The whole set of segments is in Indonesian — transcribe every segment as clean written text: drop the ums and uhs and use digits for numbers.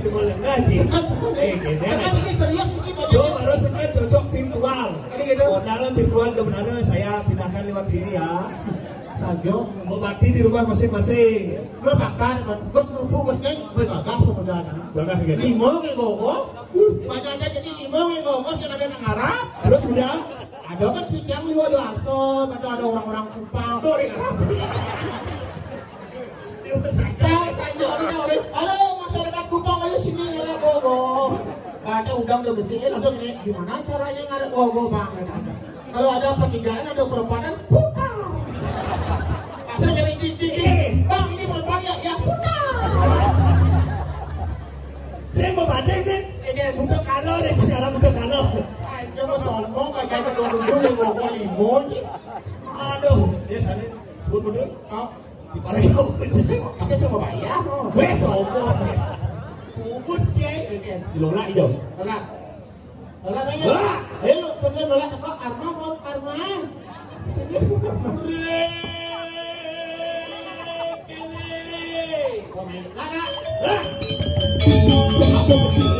di bolang ngaji. Gini aja. Serius ini Yo baru sekian cocok virtual. Oh, dalam virtual kebenaran saya pindahkan lewat sini ya. Sajo. Mau bakti di rumah masing-masing. Lo makan, gue serupuk, gue steak, gue gagah kemudian. Gagah gini. Limo kayak gogo. Banyak aja jadi limo kayak gogo, yang ada yang Arab. Terus udah. Ada kan si Tiang Liwa do Arsom, atau ada orang-orang Kupang. Tuh di Arab. Saya orang halo masyarakat Kupang ayo sini ngarep gogo. Baca udang udah bersihin langsung ini gimana caranya ngarep gogo bang? Kalau ada pertigaan ada perempuan putar. Asal jadi gigi bang ini perempuan ya putar. Saya mau banding kan? Ini butuh kalor ya sekarang butuh kalor. Ayo mau sombong kayak dulu yang gogo limo. Aduh, dia sana sebut betul. Di paling jauh Masa saya mau bayar? Weh sombong Ubud cek Lola hijau Lola banyak ayo lu sebelum Lola teko Arma sini Lola apa begini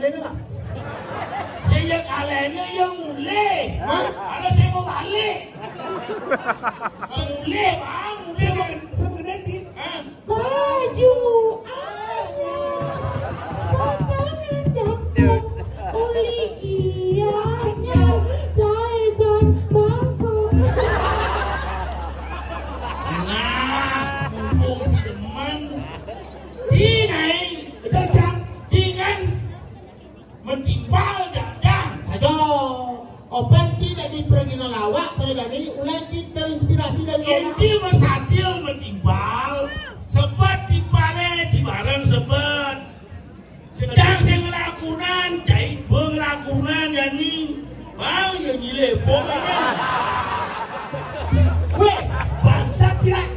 alena lah. Sejak alena yang mulai. Ada saya mau balik. Mulai bang, Saya mau ngedekin. Baju anyar, pandangan daku, uli ianya, laiban bangku. Nah, mumpung si deman, si naik, Betul Cang. si kan mentimbal datang. Aduh, open tidak dipergi nolawak, kalau jadi ulang terinspirasi dari orang. Enti bersatil mentimbal, sebab timbalnya cibarang sebab. Sedang saya ngelakunan, jahit ngelakunan yani, bang yang nyileh pokoknya. Weh, bangsat Cang.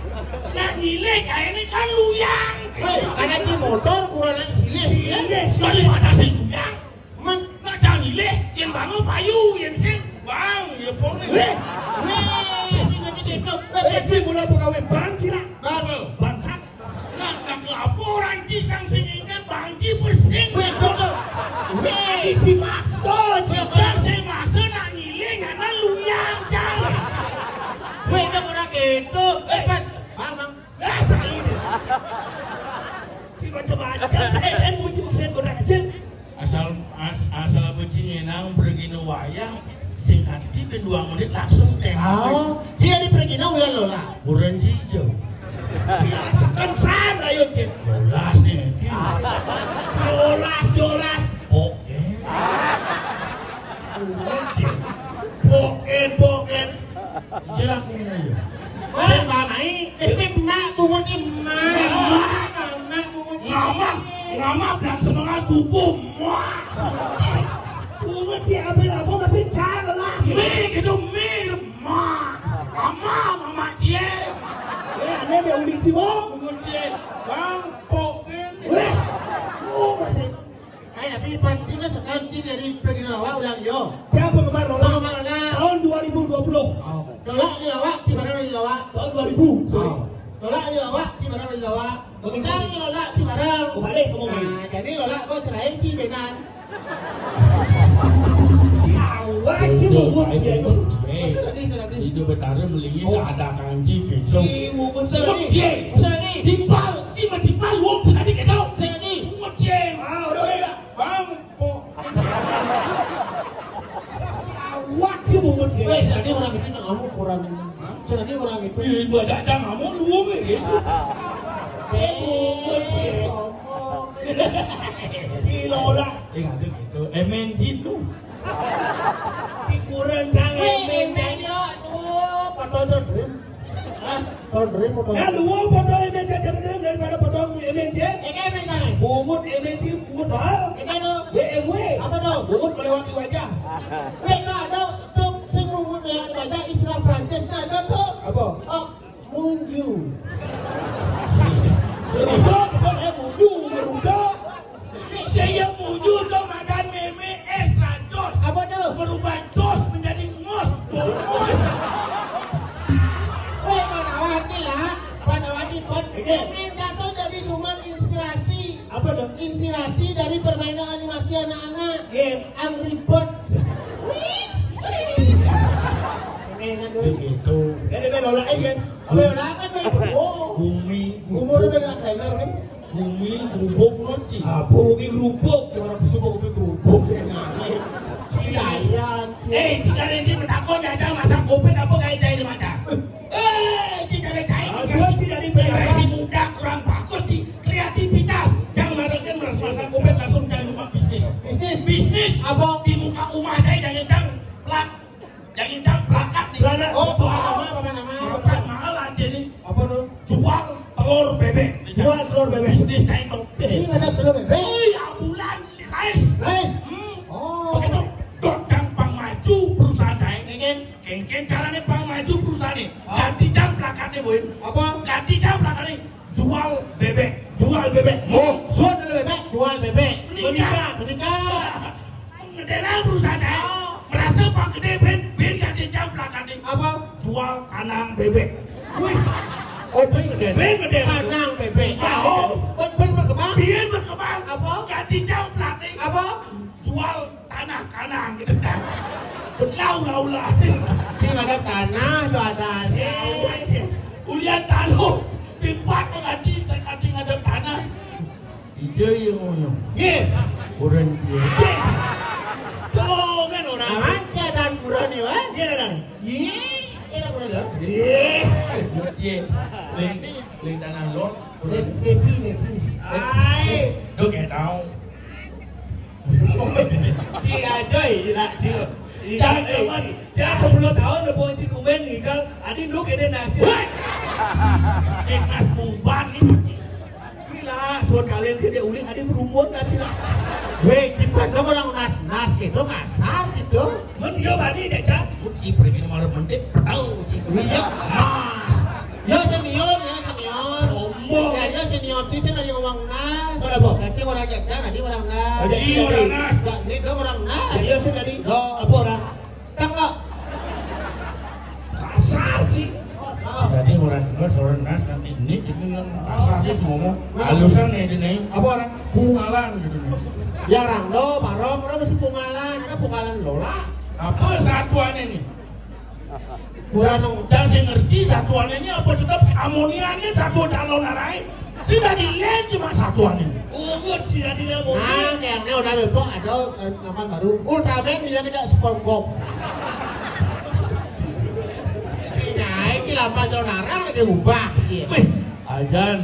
Nah nyileh kayak ini kan luyang. Weh, ada di motor kurang lagi silih. Daripada si luyang, nak jangan nyileh, yang bangun payu, yang sing, bang, ya pokoknya. Weh, ini nggak bisa itu. Cing mulai pegawai bang Cang. Apa? Bangsat. Nak kelaporan cisang singingkan bangci pesing. Weh, bodoh. Weh, Ini maksud. Cang saya masuk nak nyileh, ngana luyang, cang. weh, itu orang gitu. Bang, bang. Tak ini. Si macam-macam. Saya mau cipta kena kecil. Asal becing enang pergi nu wayang singkati dan 2 menit langsung tembak. Oh, sila di pergi na ulan lola. Buran hijau. Sekan sana yun Cing. Yolas nih mungkin. Jolas. Oke. Poket. Jelak ini aja. Weh, mamai, mak bungut mak bungut Ngamak dan semangat tubuh. Muah. Bunga Cing apa masih Cang lah. Mi gitu mi. Mama cie. Aneh dia uling Cibong. Kemudian bang poken. Weh. Masih. tapi pancingnya sekancing dari pergi nolawak ulang yo. Siapa penggemar Lola? Penggemar Lola. Tahun 2020. Lola di lawak, Cibarang di lawak. Tahun 2000. Sorry. Lola di lawak, Cibarang di lawak. Kita di Lola, Cibarang. Kembali, ngomong lagi. Nah, jadi Lola kau cerai Ci Benan. Siapa Cibungut Cibung? Sudah di. Itu betara melihat tak ada kanji gitu. Cibungut Sebab cie. Sudah di. Timbal, cima timbal luang senadi gitu. Sudah di. Bungut cie. Udah dah. Bang, po. Awak Cibungut Weh, Cibung. sudah di orang itu nggak kamu kurang ini. Sudah di orang itu. Ih, gua jajang kamu luang gitu. Cibungut Cibung. Si Lola. Ada gitu. Emen jinu. Si kurang jangan Weh, main. yo, tuh, foto dream. Foto dream, foto. Ya luang potong MNC daripada potong MNC. Kayak mana? Bungut MNC bungut mahal. Kayak mana? BMW. Apa dong? Bungut melewati wajah. Weh, ada tuh sing mungut yang baca istilah Prancis ada tuh. Apa? Oh, munju. Serudo, kita mundu, merudo. Saya wujud ke badan meme extra dos. Apa tuh? Berubah dos menjadi ngos. Ngos. Weh, Panawati lah. Panawati pot. Ini jatuh jadi sumber inspirasi. Apa dong? Inspirasi dari permainan animasi anak-anak. Game. Angry Bird. Ini kan dulu. Begitu. Ini Lola kan. Apa yang lakukan, Weh? Oh. Bumi. Umurnya beda trainer kan? Bumi gerubuk mati. Bumi rubuk. Gimana pesuka bumi kerupuk? Ciayan. Jika nanti bertakon datang masak kopi apa kayak jahit di mata. Jika ada kain. Asuhan dari Generasi muda kurang bagus sih. Kreativitas. Jangan merasakan masak kopi langsung cari rumah bisnis. Bisnis apa di muka rumah saya jangan cang plat. Jangan cang plakat nih. Plakat. Oh, apa nama? Plakat mahal aja nih. Apa tuh? Jual telur bebek. Jual telur bebek. Bisnis kayak itu. Ini ada telur bebek. Bulan guys. Guys. Oh. Begitu. Dokang pang maju perusahaan saya. Kengken caranya pang maju perusahaan ini. Ganti jam plakatnya buin. Apa? Ganti jam plakatnya. Jual bebek. Jual bebek. Jual telur bebek. Jual bebek. Menikah. Ngedela perusahaan saya. Merasa pang gede ben ganti jam plakatnya. Apa? Jual kandang bebek. Wih. Oh, ben gede. Ben gede. Kandang bebek. Oh. Ben berkembang. Biar berkembang. Apa? Ganti jam plakatnya. Apa? jual tanah gitu kan. Belau-laulah. Sih ada tanah tuh ada. Ulian tanah, pimpat mengadi, sekali ada tanah. Ije yang ngono. Ye, Kurang je. Tuh kan orang. Amanca dan kurang nih wah. Ye dan. Iya, ini kurang ya. Ye, leng tanah lot. Depi. Ai, Được kẻ đâu. si Ajoy lah si. Jangan teman. Jangan 10 tahun lepas si komen nih kan, adi lu kene nasi. Mas buban ini. Gila, suat kalian kene uling adi berumpun nasi lah. Weh, cepat dong orang nas gitu kasar gitu. Men yo bani deh cak. Uci pergi nomor menit tahu uci. Iya, nas. Ya senior. Sombong. Ya senior sih dari ngomong nas. Kenapa? Nanti orang jajan, nanti orang nas. Jadi orang nas. Enggak, ini dong orang nas. Jadi yo sih tadi. Yo. Apa orang? Tengok. Kasar sih. Jadi orang nas nanti ini dengan kasarnya ngomong halusan nih ini. Apa orang? Bungalan gitu. Ya orang do, barong orang mesti pungalan, ada pungalan lola. Apa satuan ini? Kurang song. Dan saya ngerti satuan ini apa tetap amoniannya satu calon lain. Sudah dilihat cuma satuan ini. Umur sih tadi lah mau. Nah, kayaknya udah bebok ada nama baru. Ultraman dia tidak SpongeBob. Ini lampa jonara lagi ubah. Wih, ajan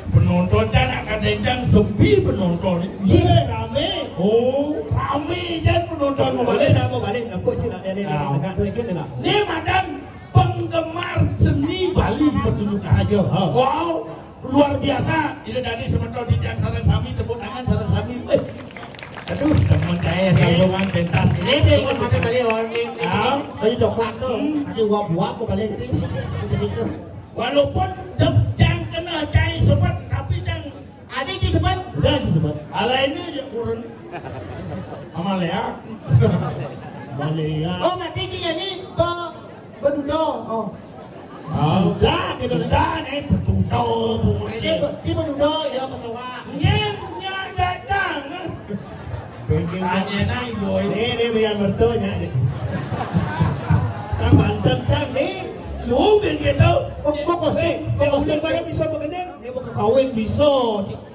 penonton jangan kadang sepi penonton. Ye rame. Oh, rame dan penonton Mau balik dah, mau balik. Nampak sih nak dia agak dikit dah. Ini madam penggemar seni Bali pertunjukan. Ajo. Wow, luar biasa. Ini dari sementara di Jang Sarang Sami, tepuk tangan Sarang Sami. Aduh, teman saya sambungan pentas Ini dia pun mati balik orang ini. Baju coklat tuh. Ada buah-buah kok balik ini. Walaupun jang kena cai sobat, tapi jang Ada di sebat. Udah disebut. ala ini aja kurang. Amalea. Balik. Oh, nanti dia ni berdudo. Oh. Udah kita Dah nih betuto. Ini berdudo ya percawa. Nya datang. Tanya nai boy. Ini biar mertuanya. Kang Banten cang nih. Lu biar dia tahu. Mau kostum, mana bisa begendeng? Dia mau ke kawin bisa.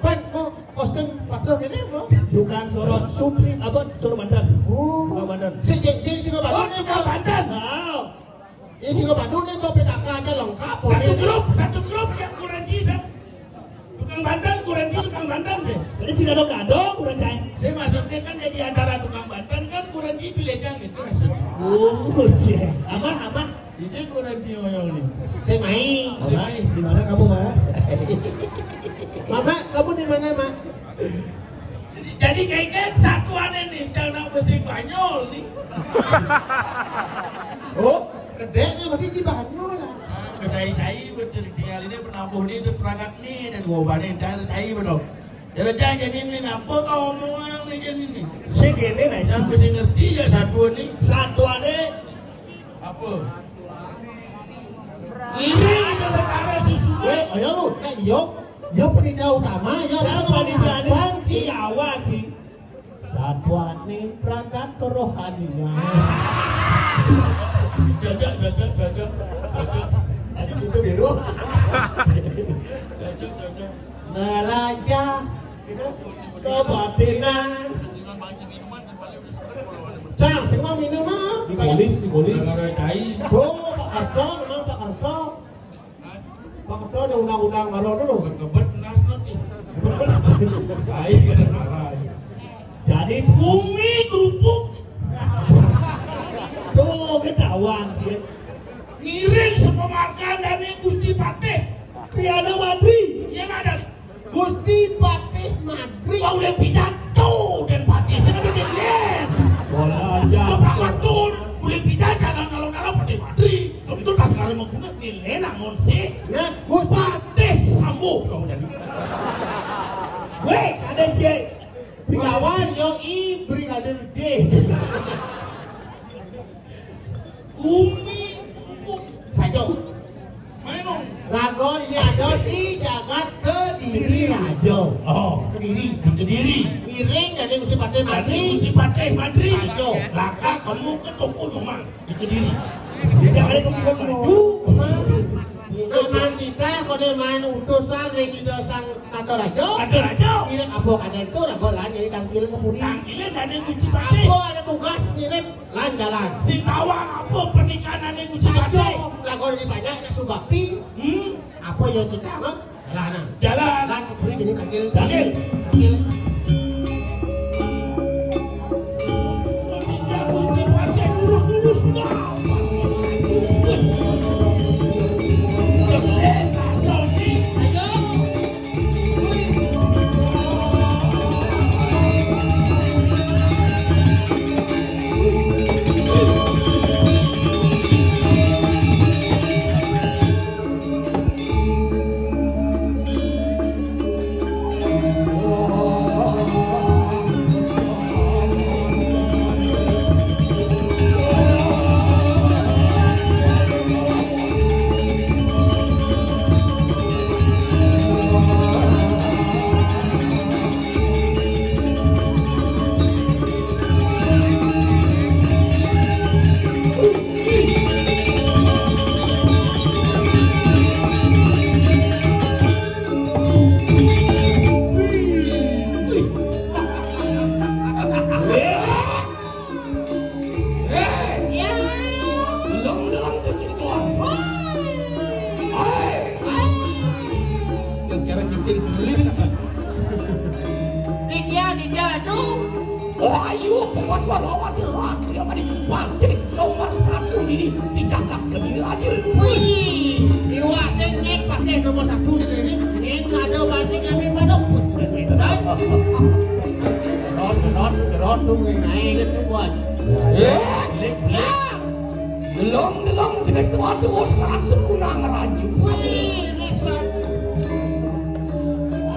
Pan mau kostum pasal ini mau. Bukan sorot Supri, apa sorot Banten? Oh. Kang Banten. Si singa Bandung ni mau. Banten. Nah, Ini singa Bandung ni mau PKK aja lengkap. Satu grup yang kurang sisa. Tukang Banten kurang tukang Banten sih. tadi si Dado Kado kurang cai. Saya maksudnya kan jadi antara tukang Banten kan kurang pilih jang gitu maksudnya. Oh, cek. Amah. Itu kurang oyong nih. Saya main. Mama, di mana kamu, Ma? Mama, kamu di mana, Mak? Jadi kayaknya satuan ini jangan musik Banyol nih. Oh, gede nih berarti di Banyol lah. Saya betul tinggal ini penabuh ini perangkat nih dan gua banding dan saya betul. Jangan jadi ini apa kau omongan nih jadi ini. Si gini nih. Jangan mesti ngerti ya satuan nih. Satuannya Apa? Ini itu perkara susu. Weh, ayo lu, yo penitia utama, ya. siapa di dalam Jawa sih? Satuan nih perangkat kerohanian. Jajak. Tadi itu biru. Nelayan, Kebatinan. Cang, sing mau minum mah. Dikolis. Oh, Pak Karto, memang Pak Karto. Pak Karto ada undang-undang baru dulu. Berkebet nasnot nih. Jadi Bumi kerupuk tuh ketahuan sih. ngiring sepemarkan dari Gusti Patih. Tiada Madri. Yang ada Gusti Patih Madri. kau yang pidato dan Patih sedang dilihat. Bola aja. Betul, boleh pidato dalam Patih Madri. So itu tak sekarang menggunakan nilai namun sih. Nah, Gusti Patih Sambo kamu jadi. Weh, ada cek. Lawan Yoi Brigadir J. Bumi kerupuk Sajo. mainong. Lagon ini ada di Jagat Kediri aja. Oh, Kediri. Kediri. Miring dari Gusti Patih Madri. Gusti Patih Madri. Kacau. Laka kamu ke toko memang di Kediri. Jangan ada tukang maju. Aman kita kode man utusan Regido Sang Natarajo. Natarajo. Mirip abo kada itu ragolan jadi tangkil kemudi. Tangkilnya dari Gusti Patih. Abo ada tugas mirip lan jalan. Si tawang apa pernikahan Gusti Patih. Lagu di banyak ada subakti. Apa yang kita mah jalanan. Jalan. Lan kemudi jadi tangkil. Tangkil. Tangkil. Gusti Patih lurus benar. Delong tidak tua sekarang sekunang raju.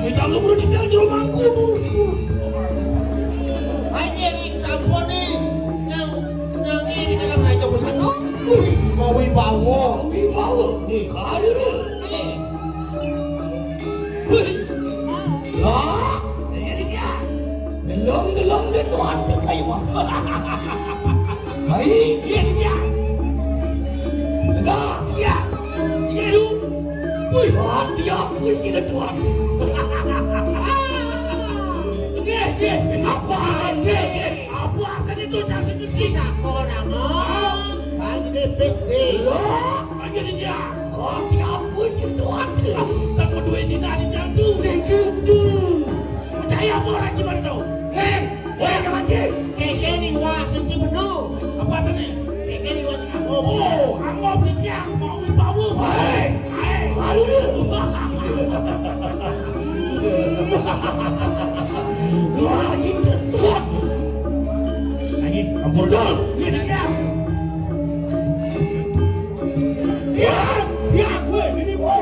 Kita lu bro di dalam rumahku terus. Aja nih sampun nih yang ini kadang raja busano. Mau wibawa nih kadir. Lah, ini dia. Delong dia tua kayak mah. Hai, dia. Nah, ya, ini lu. Wih, dia puisi dah tuan. Apa kan itu kasih kecil? Kau nama, lagi deh best day. Lagi dia, kau dia puisi tuan. Tak mau duit Cina di jantung. Segitu. Percaya orang cuma tahu. Kemancing. Keke ni wah senci benar. Apa tadi? Keke ni wah angop. Oh, angop dia mau bawa. Hai, lalu dia. Lagi cepat. Lagi, ampun dah. Ini dia. Ya, gue ini gue.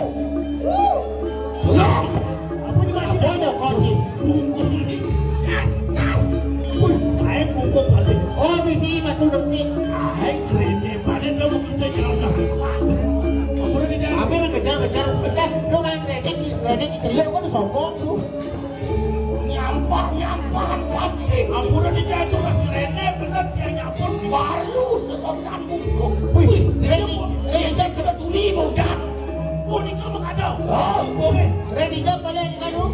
Apa cuma ada kunci? Bungkus ini. Tas. Wih, air bungkus balik. Oh, bisi batu dengki. Air keren pada kamu kita jalan. Apa di dalam? Apa yang kejar? Lo main kredit di kelio kan sokok tuh. Nyampah pati. Ampun di dalam terus kerennya bener dia nyampur. Baru sesocan bungkus. Wih, Redi kena tuli bocah. Oh, ni kamu kadau. Oh, boleh. Redi dah boleh dikadu.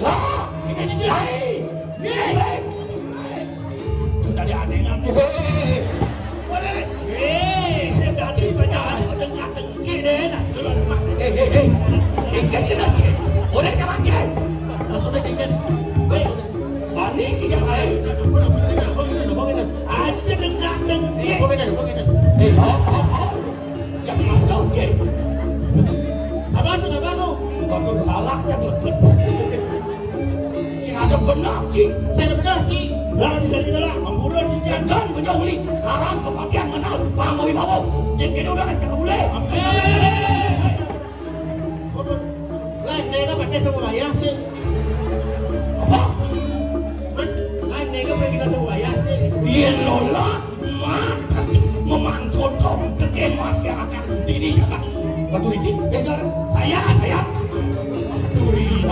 Lah, ini dia. Sudah ada aneh-aneh. Boleh. Saya tadi banyak sedengah-dengki deh. Ikan kena sikit. Boleh tak makan? Sudah ikan. Bani kita lain. Aja dengah-dengki. Yang mas kau cik. Sabar tu. Kau salah jangan ada benar cik. Saya benar cik. Lah saya tidak memburuh jangan menjauhi karang kepastian menal pamoi bawa. Yang kena udah cakap boleh. Lain mereka pakai semua ayah sih. Apa? Lain mereka pergi dah semua ayah sih. Iya lola, pasti memancontoh ke masyarakat ini jangan. Betul ini? Saya.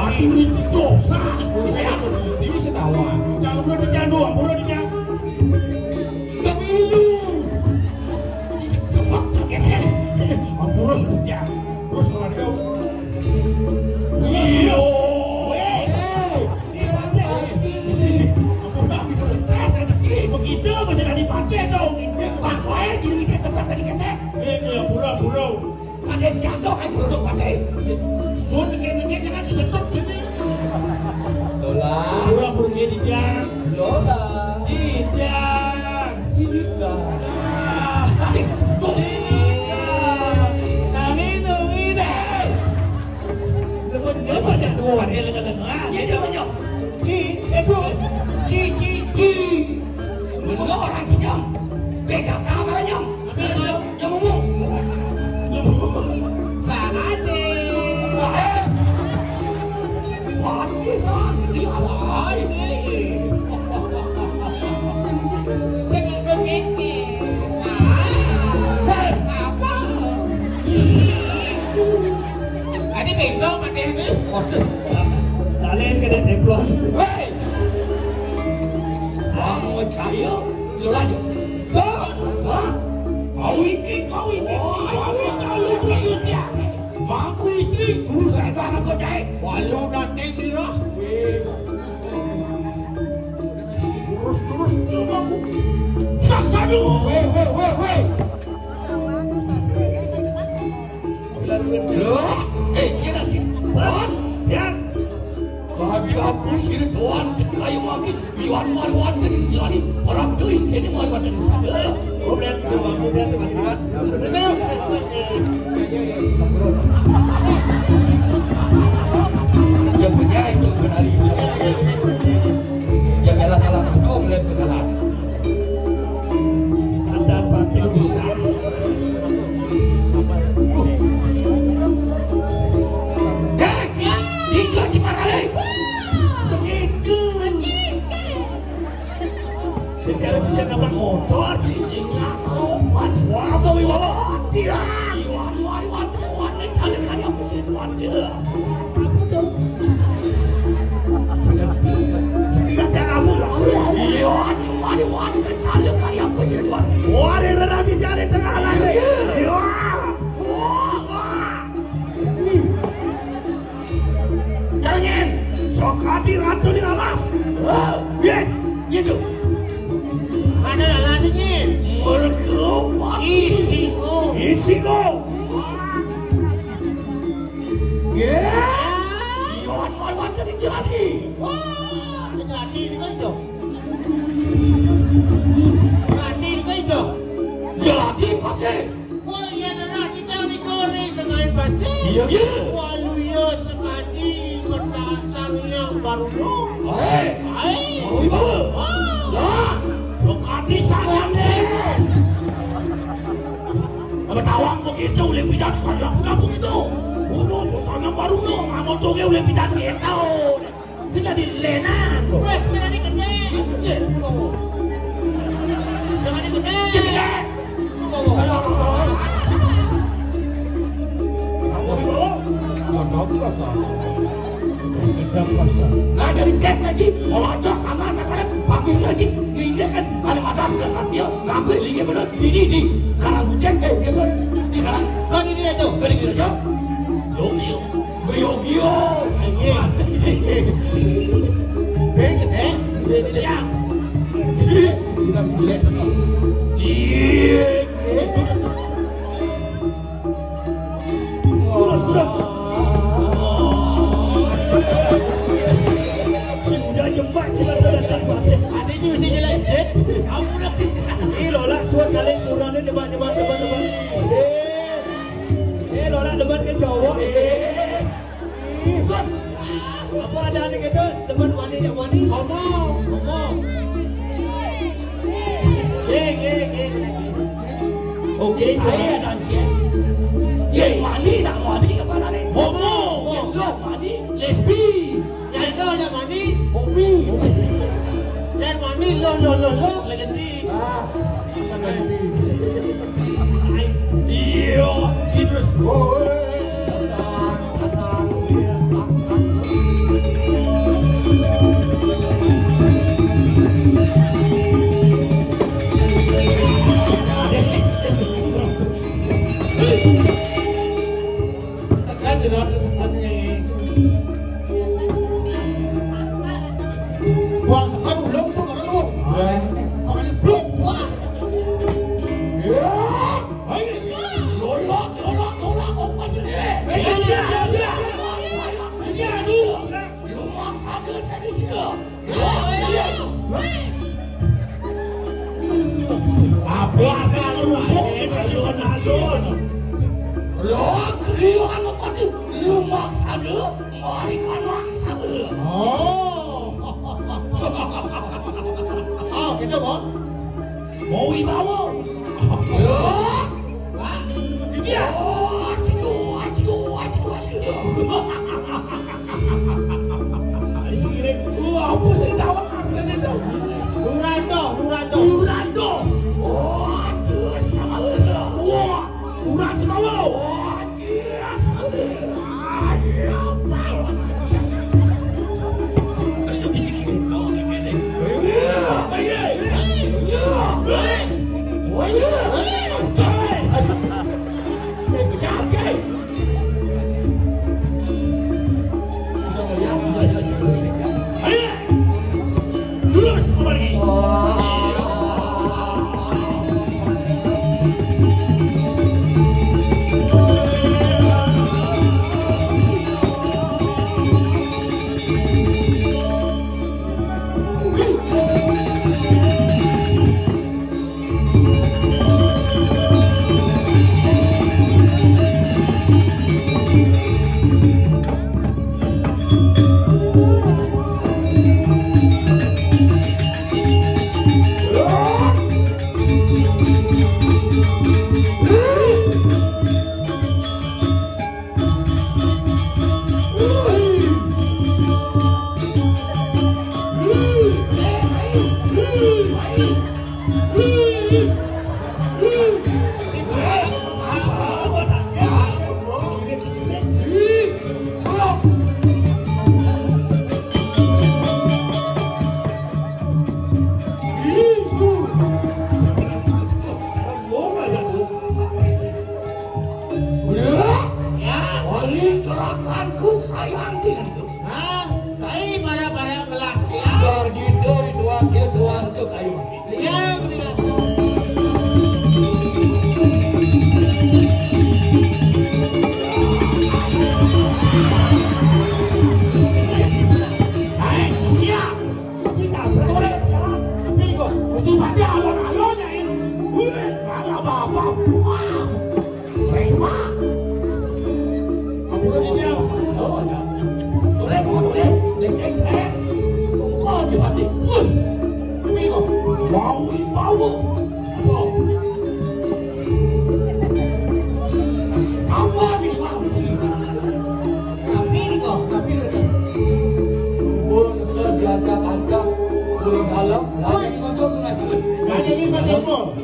Aduh itu tuh. Sah, saya Ini setawan. udah di jandu, buru di jandu. Tapi sempat sakit. Buru di jandu. Terus warga. Iyo. Begitu masih ada dipakai dong. Pak saya jadi tetap tadi keset. Ya buru. Ada jatuh kan buru pakai. Sun dikit-dikit kena kesetop gini. Lola. Buru gini dia. Lola. Tidak. Cinta. Nangin deh. Lepas banyak tuan. Ya banyak. Ci. Mula orang cinyam. PKK marah nyam. Nyam umum. Sana deh. Mati. Apa ini? Saya kekeke. Apa? Ada bengkok mati ini. Lain kena templon. Hei. Kamu saya. Lu lanjut. Kau ini. Suami kalau lanjut ya. Maku istri. Saya tak nak kau jahit. Walau nanti dirah. Terus aku. Saksa dulu. Weh. Loh, jangan sih. Ya. Kami hapus ini tuan kayu maki iwan marwan dari jadi orang tu ini marwan dari sana. Problem terbangun dia semakin dekat. Yang punya itu benar itu. Yang kalah masuk melihat kekalahan. Anda pasti bisa. Ika cimarale. Bicara cincin abang motor. Singa sopan. Wah, apa wibawa? Dia. Iwan marwan tuan yang cari kali apa sih tuan dia. Sedikit kamu lah. Iwan kan cari kali apa sih tuan. Wah, rela dicari tengah alas. Jangan. Sok hadir ratu di alas. Ye, Itu. Mana alasnya? Mereka Isi oh. isi go. Iwan marwan jadi jelati. Wah, jelati ni kan itu. Jelati ni kan itu. Jelati pasir. Wah, ya dah kita digoreng dengan pasir. Iya. Walau ya sekali kata sang yang baru tu. Hei. Mau ibu. Lah. Sokati sayang sih. Apa tawang begitu lepidan karena begitu. Uno sangat baru no, mau toge lepidan kita. Sudah dilenan. Weh, sana ni kena. Sana ni kena. Nah jadi tes saja, olacak kamar tak habis saja. Ini kan ada madan kesatria, ngambil lagi benar. Ini karang hujan, dia kan, ini karang. Kau ni dia tu. Kali kita jauh, Yogyo. Ya. Sudah jelek sekali. Iya. Terus. Sudah jembak celana datang pasti. Adanya mesti jelek. Kamu dah. Lola suat kali kurang ni depan. Lola depan ke cowok. Apa ada ni kita depan mani yang mani? Ngomong. Okey, Saya dan dia. Ye mandi nak mandi ke mana ni? Homo. Lo mandi lesbi. Yang kau yang mani, Hobi. yang mani lo. Legendi. Jangan ni. Iyo. Idris. Oh. buang sekat belum tuh mana lu? Orang ini belum wah. Ya, ayo, lolak apa sih? Dia dulu, lu maksa dia di sini. Apa akan rumpuk itu adon? Lo kriwan apa tu? Lu maksa dia, marikan maksa dia. Oh, kita mau? Mau wibawa? Dia. Apa sih dawakan kan itu? Durando. Oh, aduh, sama lu. Wah, urat sama lu. Oh, aduh, sama lu. Ayo, ayo bisikin. Oh, gini.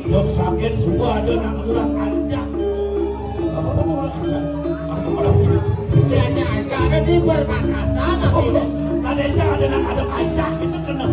Dok sakit semua ada nak kurang anjak. Apa tuh anjak? Aku malah gini. Biasa anjak ada di perbatasan nanti. Tadi aja ada nak ada anjak itu kena.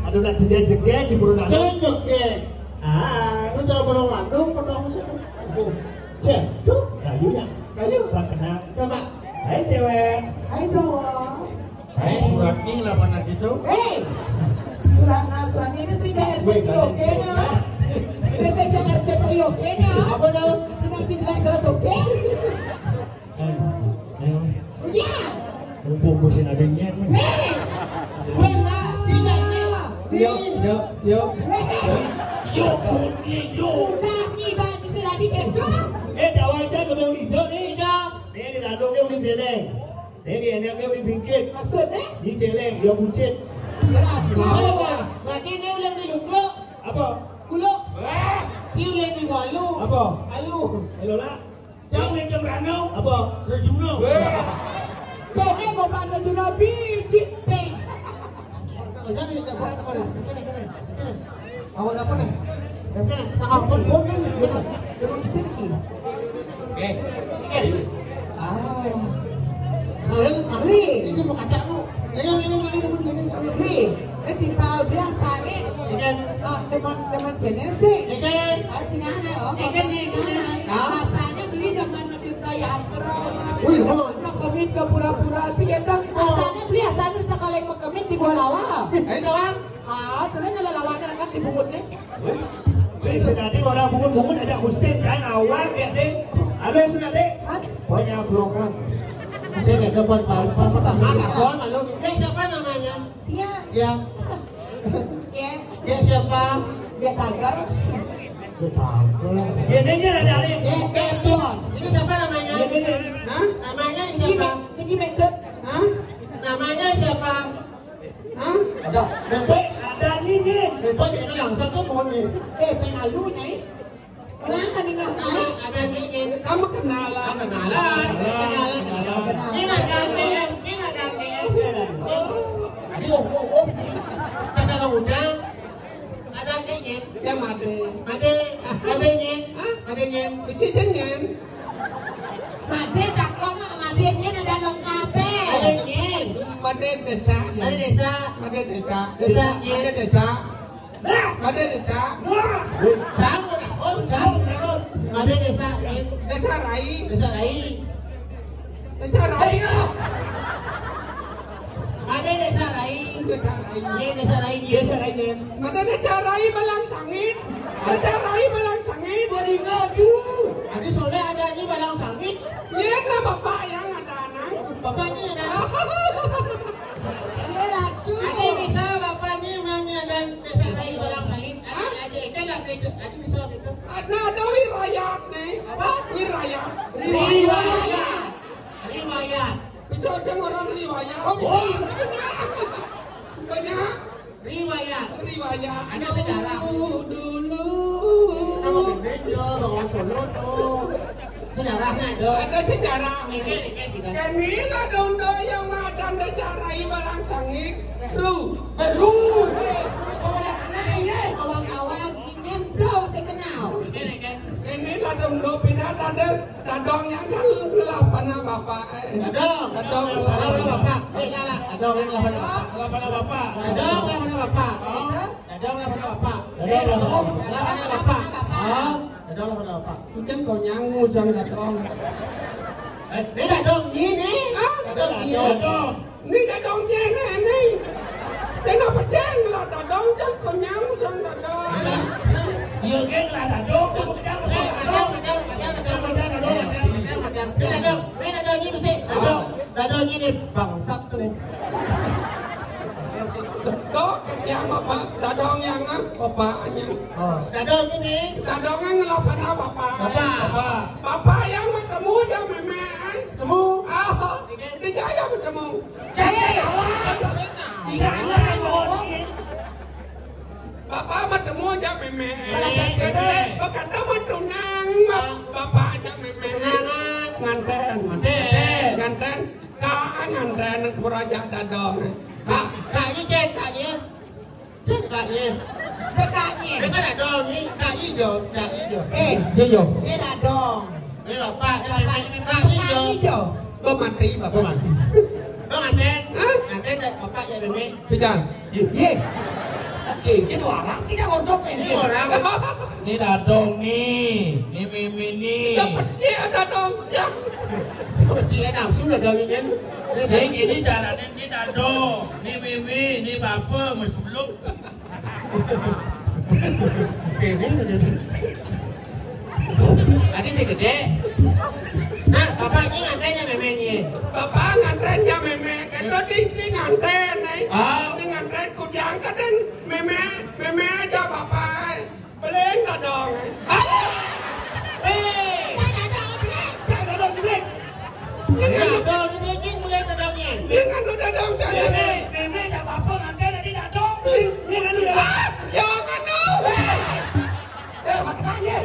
Aduh nak jegen di Purworejo. Jegen. Itu cara bolong landung potong sih. Tuh, kayunya. Kayu. Tak kenal. Coba. Hai cewek. Hai cowok. Hai surat ning lah mana gitu. Surat ini sih deh. Oke nya. Kita jangan cerita oke nya. Apa dong? Tidak cerita surat oke. Ya. Mumpung musim adanya. Bella, tidak Yo. Nah, ni bagi sila di kendor. Dawa aja ke beli hijau nih. Ini di landungnya uli jeleng. Ini di enaknya uli bingkit. Maksudnya? Di jeleng, dia buncit. Berapa? Berarti ini ulang di luklo. Apa? Kulo. Tiu lagi walu. Apa? Alu. Ayo lah. Jauh yang jembrano. Apa? Rejuno. Kene kok pada juna biji pe. Jangan kita buat sekolah. Awal apa nih? Sama pun kan. Memang sedikit. Oke. Kalian ahli. Itu mau kacak lu. Nih, timpal biasa nih. Deman genetik. Cina oh. Rasanya beli dengan kayak Wih, no. Makamit ke pura-pura sih gendong. Asalnya beli asalnya sekali makamit di bawah lawa. Itu bang. Tulen lelawannya kan dibungut nih. Saya sedati orang bungun ada Agustin kan awal ya deh. Ada yang sudah deh. Banyak blokan. Saya nggak dapat pertama lakon malu. Siapa namanya? Iya. Ya. Ya, Siapa? dia tagar. Ya nanya ada ada. Ini siapa namanya? Ya nanya. Hah? Namanya siapa? Ini medot. Hah? Namanya siapa? Hah? Ada. Bebek. Ada Nini. Bebek itu langsung tuh mohon nih. Penalunya nih. Pelangan nih nggak? Ada Nini. Kamu kenalan. Kenalan. Ini ada Aduh, kasih lo udang. Ada Nini. Ya mati. Ada Nini. Isi senyen. Made dakon madenya ada lengkap. Ada Nini. Mati desa. Ada desa. Ada desa. Desa. Ada desa. Ada desa. Jauh. Ada desa. Desa Rai. Desa Rai. Desa Rai. Ada desa Rai. Desa Rai. Ini desa Rai. Desa Rai. Ada desa Rai Balang Sangit. Desa Rai Balang Sangit. Ngadu. Ada soleh ada ini Balang Sangit. Ya nah bapak yang ada anak. Bapaknya ada. Ada bisa bapaknya mana dan desa Rai Balang Sangit. Ada kan ada bisa itu. Nah ada wirayat nih. Apa? Wirayat. Riwayat. Bisa jangan orang riwayat. Oh bisa. Banyak Riwayat. riwayat. Ada sejarah. Dulu. Kamu gendeng yo, Bang Solo tuh. Sejarahnya ada. Ada sejarah. Ini kita. Inilah dondo yang ada sejarah Balang Sangit. Ru. Awang-awang ingin bro saya kenal. Inilah dondo pindah ada dadong yang kan lapan bapak. Adong. Dadong yang Lawan bapak. Lala. Adong yang lawan bapak. lapan bapak. Adong lawan bapak. Adong lawan bapak. Lawan bapak. Oh, adong lawan bapak. Jangan kau nyangu sang dadong. Ini adong ini. Adong ini. Ini dadong jeng ini. Kenapa jeng lah dadong jangan kau nyangu sang dadong. Iya geng lah dadong. Kamu kejar Dadong ini bangsat tuh. Kau kerja bapak dadong yang bapaknya. Dadong ini. Dadongnya ngelapan bapak. Bapak. Bapak yang bertemu aja memang. Temu. Tiga yang bertemu. Bapak bertemu aja memang. Kata mentunang bapak aja memang. Nganten. Nganten keberaja dadong. Kaknya cek kaknya. Kaknya kan dadong ini kaknya jo. Jojo. Ini dadong. Ini bapak. Kaknya jo. Kau mati bapak mati. Bang Anten dan bapak ya memang. Pijan. Ye. Ini waras sih kan untuk Ini orang. Ini dadong nih. Ini mimi nih. Dapat dia dadong jam. Cik nafsu dadong ini kan. Saya gini jalannya ini dadong. Ini mimi, ini bapak mesuluk. Tadi dia gede. Nah, bapak ini ngantennya memangnya. Bapak ngantennya memang. Kita tinggi nganten nih. Ah. Ini nganten kujang kadang meme aja bapak. Beleng dadong. Dadong boleh dadongnya. Dengan lu dadong jadi. Mimi, tak apa nganten tadi dadong. Jangan lu. Macam mana?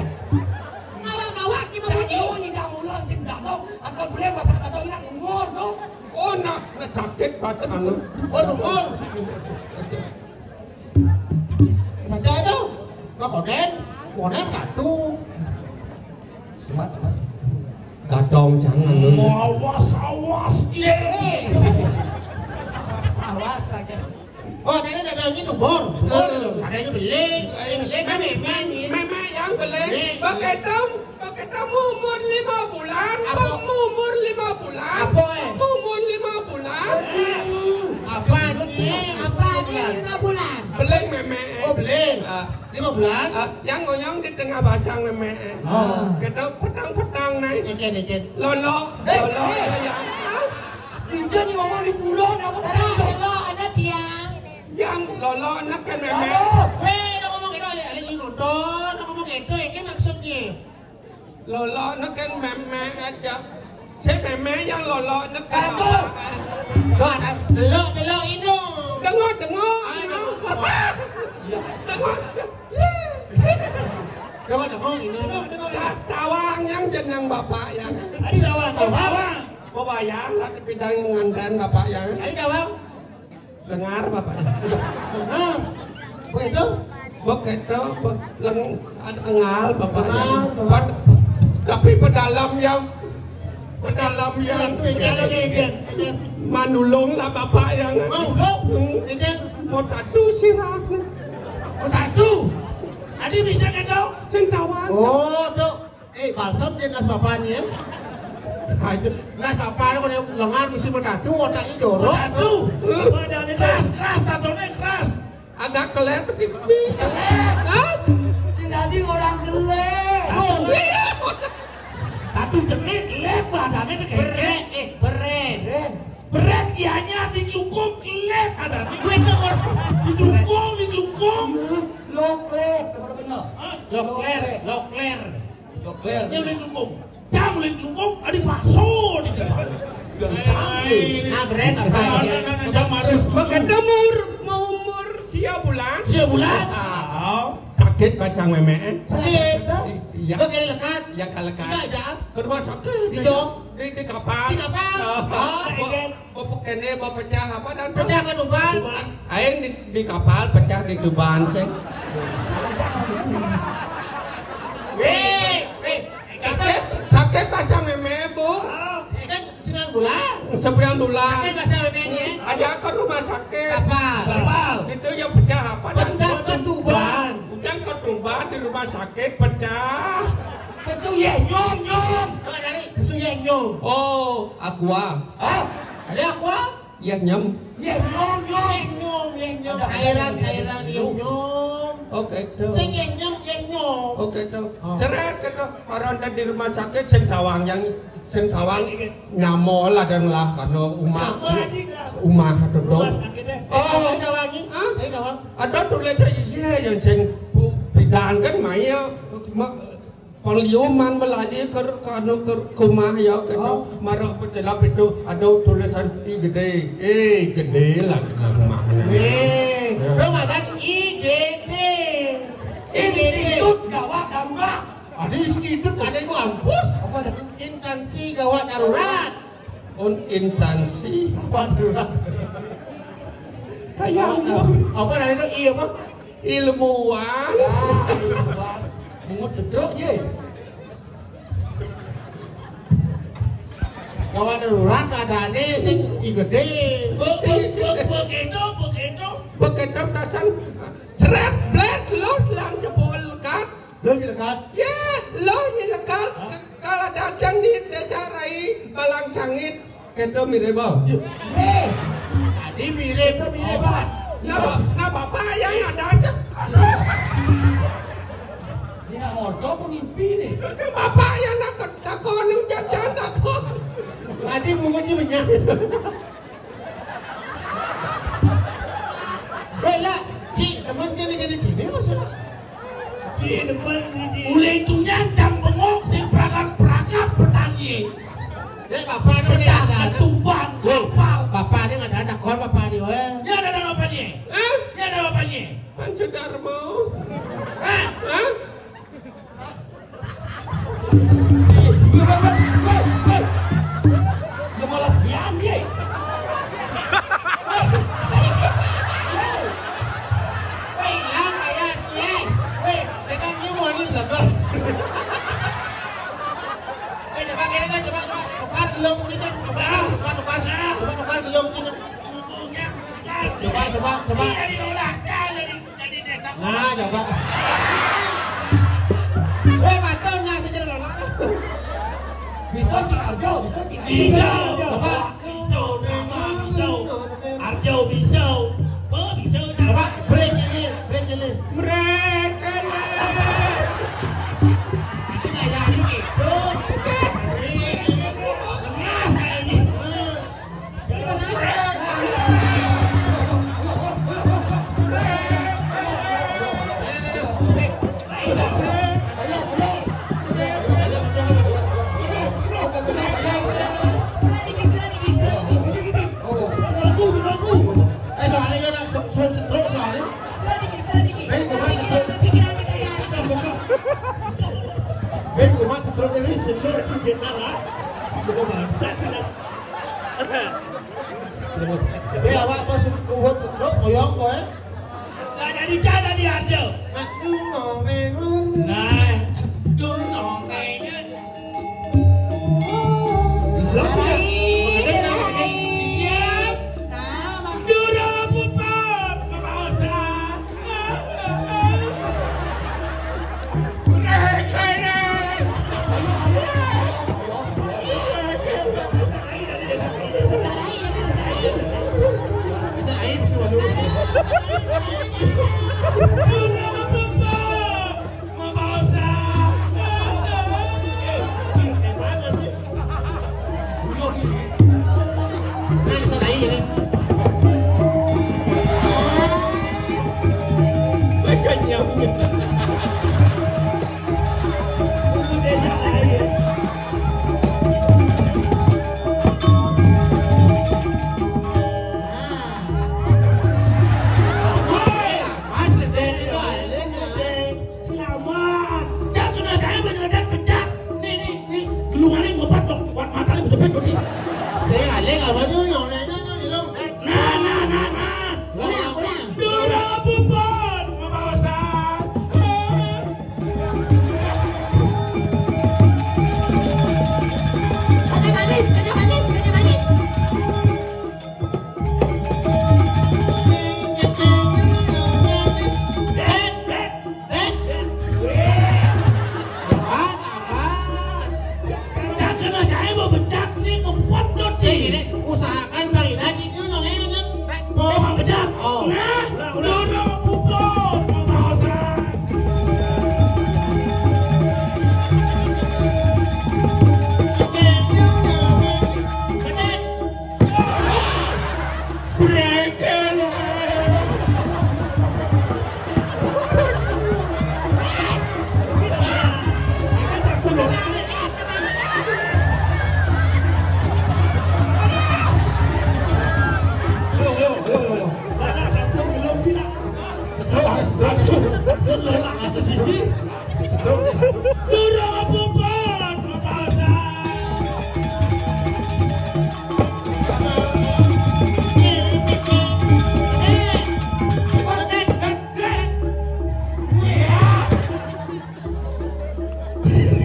nak sakit batang. Umur. Baca itu. Kok konen kartu. Semat. Datang jangan. Awas. Awas saja. Oh, tadi ada ini tuh bor. Adanya beli kan memang. Memang yang beli. Pakai umur 5 bulan. Umur 5 bulan. Apa Umur 5 bulan. Apa ini? 5 bulan? Beleng memek. Oh, beli. 5 bulan. Yang ngoyong di tengah basang memek. Kita petang-petang nih. Oke. Lolo yang. Dia ni ngomong di burung apa? Kalau ada tiang. Yang lolo anak kan memek. Nak ngomong itu lagi nonton. Nak ngomong itu kan maksudnya. Lolo anak kan memek aja. Si memek yang lolo anak kan. Lo itu. Dengar. Dengar ini. Tawang yang jenang bapak yang. Adi tawang. Bapak yang lagi bidang ngandan bapak yang. Ayo tawang. Dengar bapak. Begitu. Begitu dengar bapak yang. Tapi pedalam yang manulung lah bapak yang. Mau tadu sirah. Adi bisa kan tau? Sing tawang. Oh, tuh. Balsam dia nas papanya. Nas papanya kalau lengan mesti bertatu, otaknya jorok. Aduh, keras, tatonya keras. Agak kelet begitu. Si Nadi orang gelek. Tatu jenis kelet badannya tuh kayak beret ianya dikelungkung kelet ada dikelungkung Loklet, benar. Lokler. ini dikelungkung jam dikelungkung ada bakso di depan Beret apa ya? Begitu umur sia bulan. Sakit bacang memek. Iya. Kau kira lekat? Yang kalekan. Iya. Kedua sakit. Di kapal. Di kapal. Bapak kene bapak pecah apa dan Pecah ke Tuban. aing di kapal pecah di Tuban sih. Sakit bacang memek bu. Kan 9 bulan. 9 bulan. Sakit bahasa memangnya. Aja ke rumah sakit. Kapal. Itu yang pecah apa dan Pecah ke Tuban. Ujang ke Tuban di rumah sakit pecah. Kesuye nyom. Bukan dari kesuye nyom. Oh, aqua. Ada apa? Ya nyem. Nyom. Cairan nyom. Oke tuh. Sing nyom. Oke tuh. Ceret gitu. Orang di rumah sakit sing tawang nyamol lah dan lah karena umah duduk. Oh, ada wangi. Ada apa? Ada tulisan iya yang sing bidan kan mai Pangliuman melalui ke rumah ya gitu. Marah pecelap itu ada tulisan I gede lah di rumahnya. Ramadan IGD. Institut Gawat Darurat. Ada institut ada itu kampus. Apa ada? Instansi gawat darurat. Instansi Darurat. kayak Apa dari itu I apa? ilmuwan. Mungut sedruk ye. Gawat darurat ada nih sing IGD. Begitu tasan seret bled lot lang jebol kat. Lo dekat. Ya, lo lekat. Kalau datang di desa Rai Balang Sangit, kita mirip bang. Tadi mirip Pak. Nah bapak yang ada aja. Dia ordo pengimpi nih. Bapak yang nak takon yang jajan takon. Tadi mungkin banyak. Bela, Ci, teman kan jadi gini masalah. Di depan mulai itu nyantang bengok sing perangkap petani. Ya bapak ini Pecah ada. ketuban kapal. Bapak ini nggak ada kon bapak ini, weh. Ini ada bapaknya. Ini ada bapaknya. Pancudarmo. Hah? Dia malas diam ye. coba kira coba tukar gelung kita tukar gelung kita coba jadi orang jadi desa nah coba patungnya saja lolak Bisa Cik Arjo, bisa coba nama bisa Arjo bisa coba break ini Mereka keras kayak ini nggak jadi cara di Arjo nah nongengnya bisa siap Durang Pupat Mamaosa Durang Pupat Mamaosa usahakan bagi lagi itu nongeng oh benar nah Durang Pupat Mamaosa Durang Pupat Mamaosa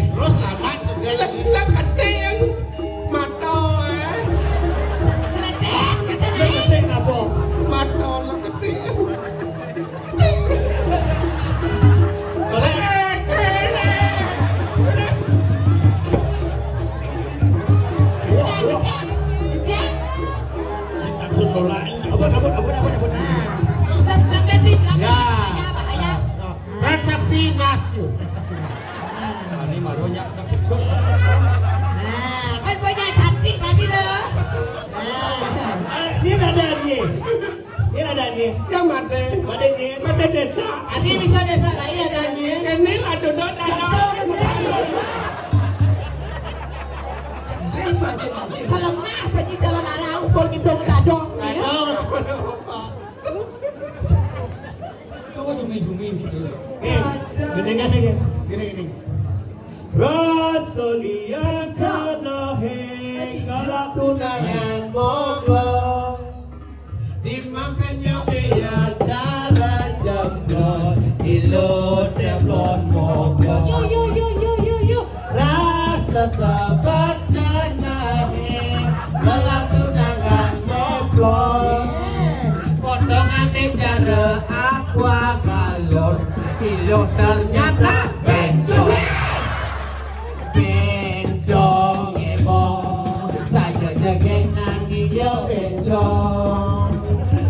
terus lambat Lah keting mata Keting apa? mata lah keting langsung dolain Abon. ya transaksi nasi ini maronya Ini nadanya. yang mati desa ini bisa desa lain ada ini lah duduk Kalau mah pergi jalan arah ukur kibong radong. tunggu jumi Gini. Rosalia kana kalak tunangan moglong di makanya dia cara jamblon ilo jamblon moglong Yo. rasa sesebat kenahe Melatu nangan moplon Potongan cara aqua galon Kilo ternyata bencong Bencong ebong Saya jegeng nangis yo bencong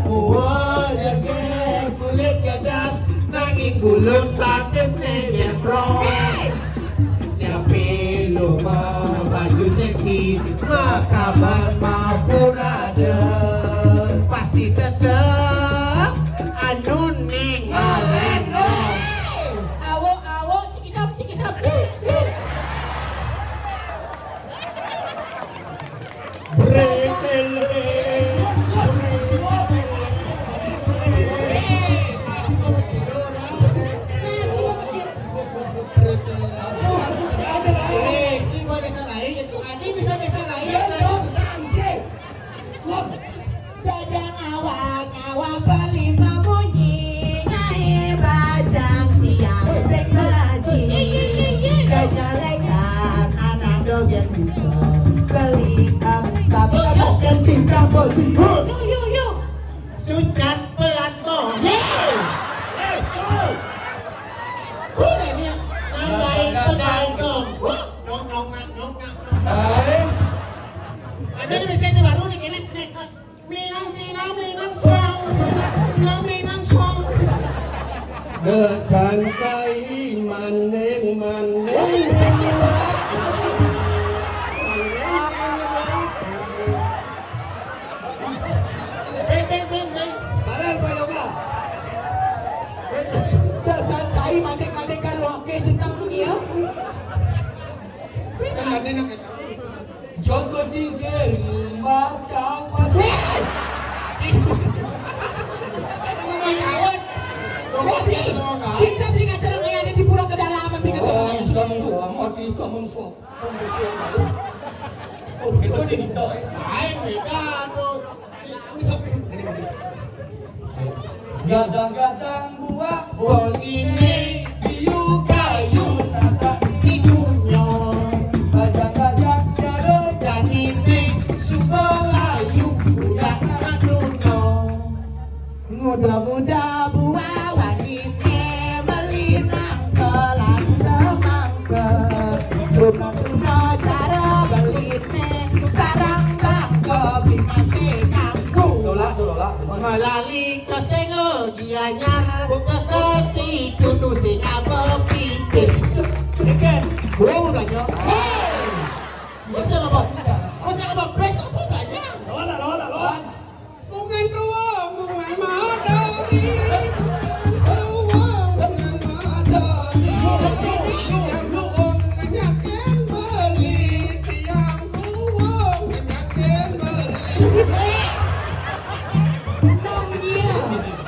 Wah jegeng kulit gadas Nangis kulit patis negeprong baju seksi makabar maupun ada pasti tetep anu ning aleno awo cikidap Dadang awak beli membunyi Ngai bajang tiang sing baji Kejelekan anak dogen bisa Beli sampai dan tinggal beli Yo Sucat pelat mo Udah nih Nambahin pemain dong Nong Ada di mesin baru nih ini Minang sinang song Desangkai maneng Ben Baran Pak Yoga. Desangkai mandek kan wake jentang dia Joko tinggal rumah cawan. Kita beli katerang yang ada di pulau kedalaman beli katerang. Kamu suam, mati kamu suam. Oh, itu dito. Ay, beda tuh Gadang-gadang buah bol ini biu kayu nasa hidungnya bajak-bajak jaro janine subalayu udah kaduno Muda-muda buah wanita melinang kelang semangka Tuna-tuna cara beline Karang bangko bimase kangkung Tolak. Melali kesengo dia nyar keketi tutu sing apa pipis Deket. Gua udah Masa ngapa besok bukannya Lawan. Bungan tua, bungan madani. Yang buong nganyakin beli, yang buong nganyakin beli.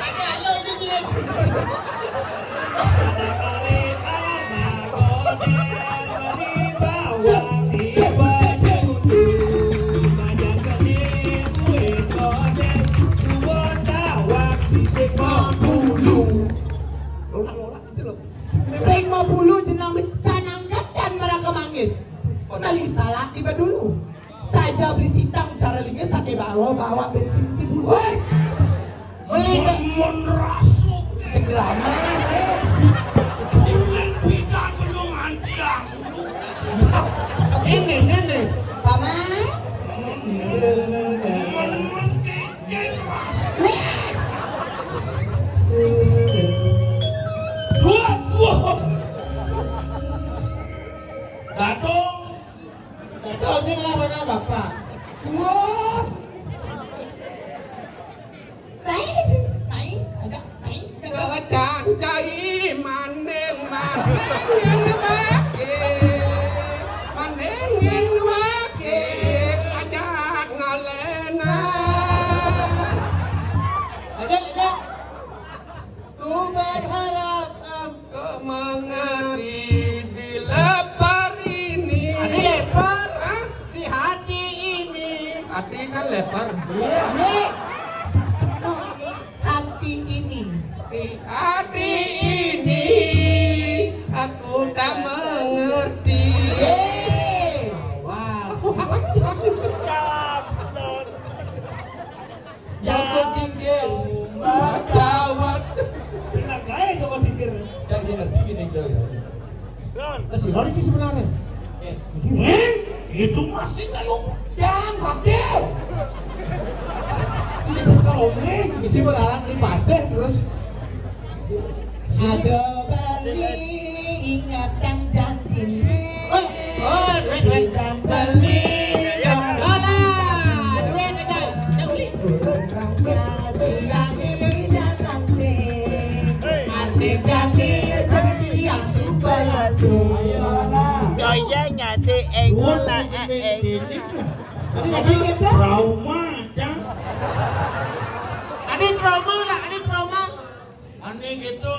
Agak lo itu dia Ada kereta nagoden beli bawang di basutu. Bajang kening kue goden dua tawak di sekong bulu. Lola itu loh. Sing mau bulu jenang canang dan mereka manggis Nali salah tiba dulu Saja beli sitang cara liga sake bawa bensin si bulu beli ke Rasuk Segerama Pidan belum antiang ini Paman Datang Oh ini ngelawan bapak Naik Cangcai maneng manengin wake ajak ngalena Agak Ku berharap kau mengerti di lepar ini Di lepar Di hati ini hati kan lepar Hati ini di hati ini aku tak mengerti Si Roni itu sebenarnya. Itu masih kalau Jangan pakai. Kalau ini berarang di pantai terus. Ada beli ingat yang janji. Duit beli. trauma aja. Ada trauma lah, ada trauma. Aneh gitu,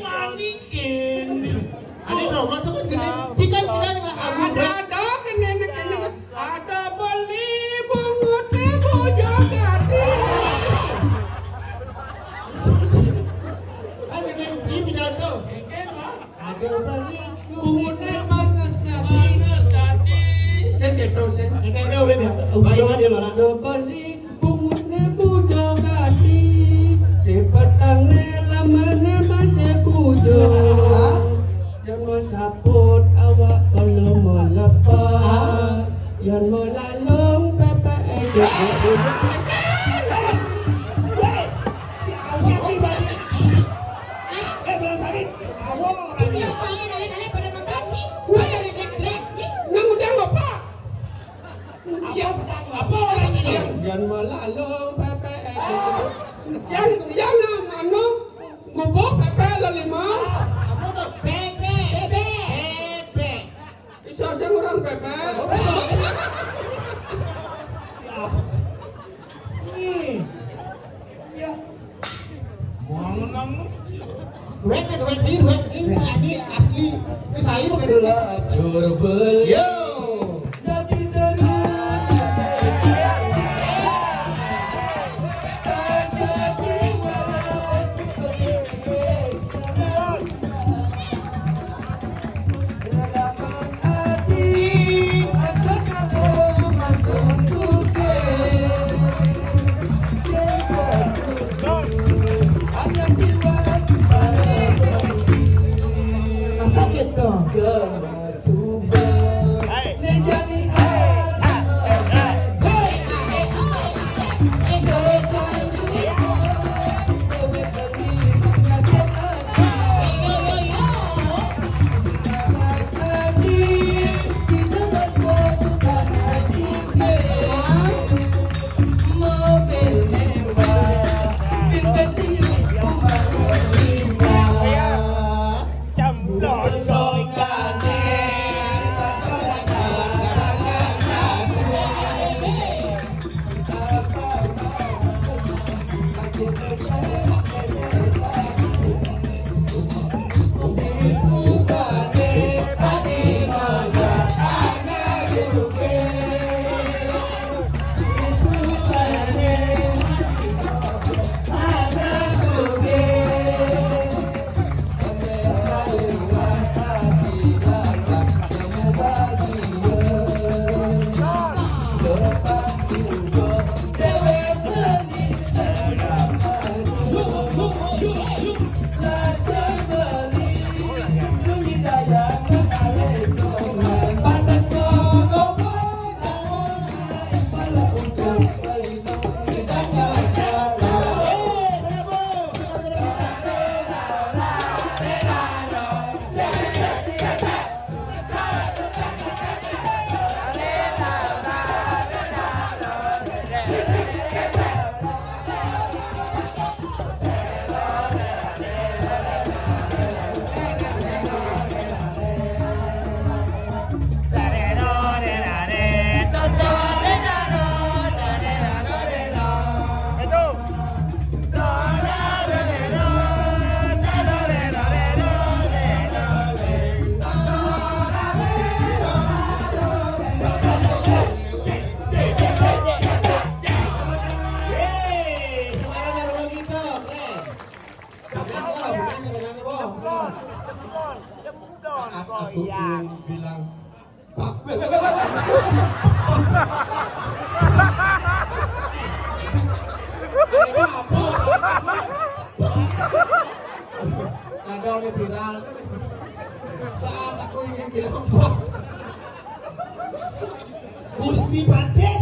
manikin. Ada trauma tuh kan gede. Jika kita nggak Ada gini. Ada beli bungut di bujur gadi. ada gede pidato. Ada beli Bungut di panas gadi. Saya gitu saya. Ada beli bungut di bujur gadi. Si petang lamane masih bujur. Yang masaput awak kalau mau lepas. Yang mau lalung pepe ejek. Yang mau lalung pepe ejek. Yang nama ngubah pepe lalima. Apa tuh? Pepe. Bisa saya kurang pepe. Duit ini lagi asli. Ini saya pakai dulu. Lacur beli. Yo. Jadi dari Sakit tuh. Aku bilang Ada udah viral. Saat aku ingin bilang Gusti Pate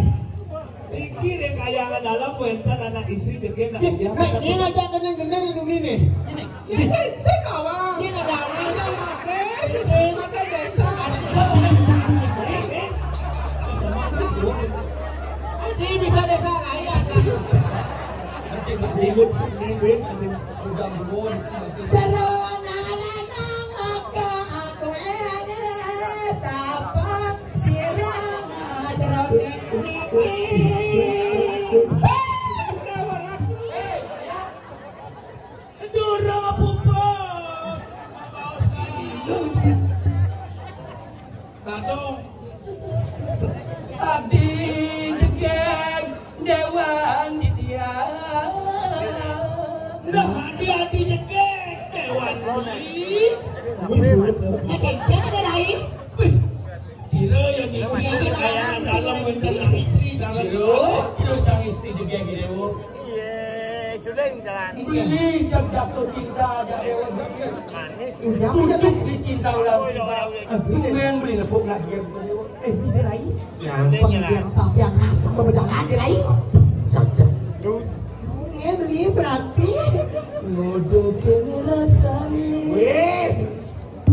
Riki rekayangan dalam puentan anak istri degen nak dia ini aja geneng-geneng hidup ini. Ini saya kawan. Ini ada anaknya mati. Ini mati desa. Ini bisa desa rakyat. Ribut sini duit anjing udang buon. Durang apa-apa. Dadong. Tadi jegeng dewan di dia. Nah, dia di jegeng dewan beli. Kayaknya ada lain. Cira yang ini kekayaan dalam bentang istri sangat Cira sang istri juga gede. Ini jatuh cinta dewa manis. Udah Istri cinta ulang. Ini yang beli lepuk lagi. ini lain. Yang Pengajian sampean masuk ke berjalan di lain. saja. Dia beli berarti. Ngodo kene rasane.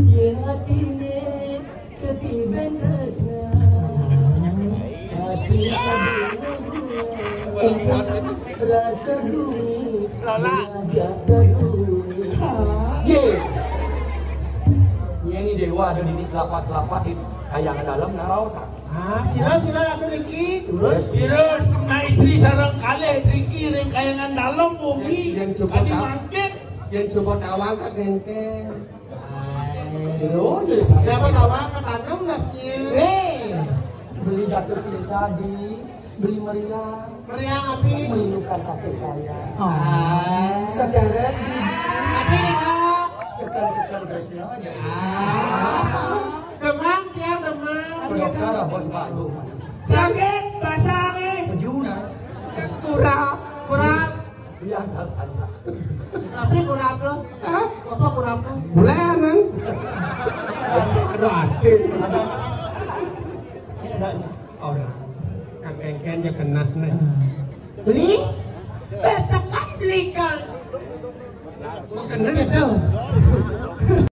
Yen atine ketiban tresna. Hati rasa gurih ajak dahulu. Ini dewa ada di selapat-selapat di kayangan dalam narawsa. Sila aku Riki. Terus nah istri sareng kalih Riki ring kayangan dalam bumi. Yang coba Kadi tahu. mangkin. Yang coba awal kan gengken. Yo jadi saya. Siapa tawa ketanam nasnya. Beli jatuh cinta di beli meriang. Meriang api. Merindukan kasih sayang. Oh. Sekeres di Api nikah. sekal resnya aja. Demam tiang demam. Dokter bos Bandung. Sakit basane. Pejuna. Kurap. Yang salah. Tapi kurap lo. Apa kurap lo? Bulanan. Aduh adil. Orang kan gengken ya kena nih. Beli? Besok kan beli kan. Mau kena Gitu.